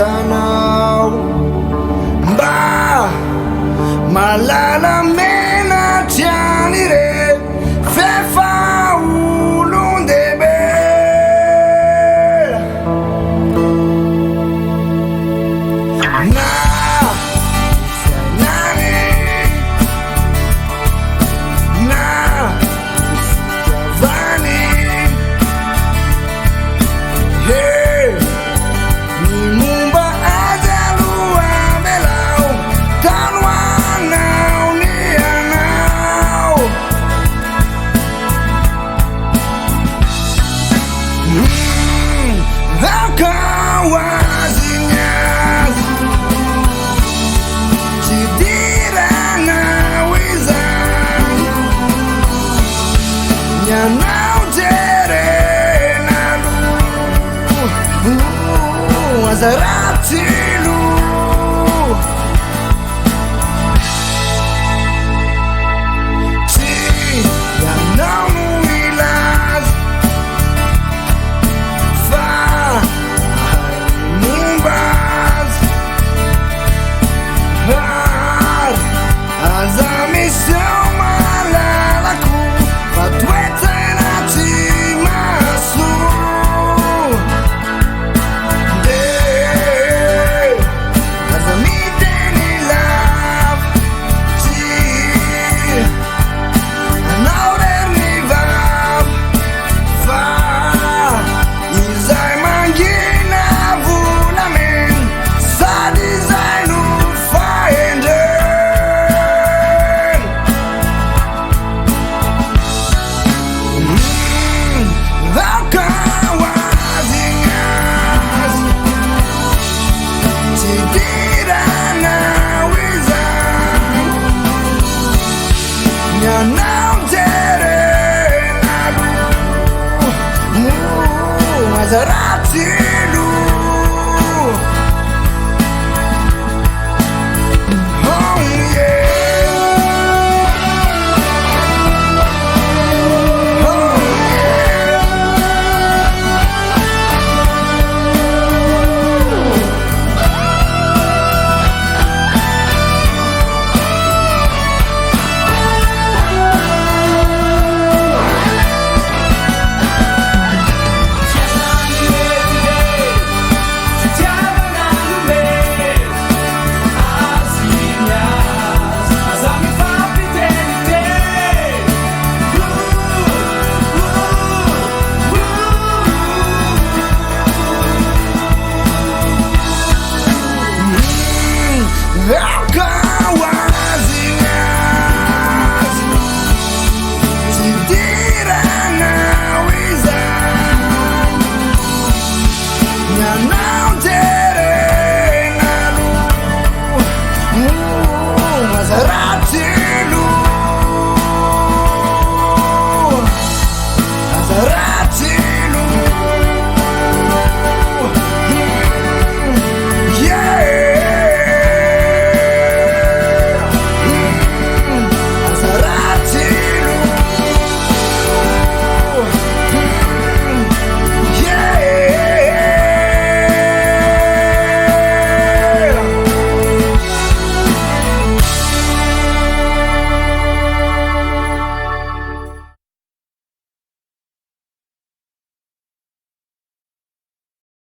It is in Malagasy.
sanao mba malala mena tiany re fefa olon-dehibe na fiainany na fitiavany ny momba azy aloha belao tano anao ny anao akao azy ny azy tsy diranao izany ny anao jerena aza ratilo tsy ianao no ilaza fa mombazy ary aza misy ao malalako fa toetrana tsy mahasoa aza miteny lava tsy anao rery ny vava fa izay mangina volamena sady izay no fahendreny akao azy ny azy tsy diranao izany ny anao jerena aza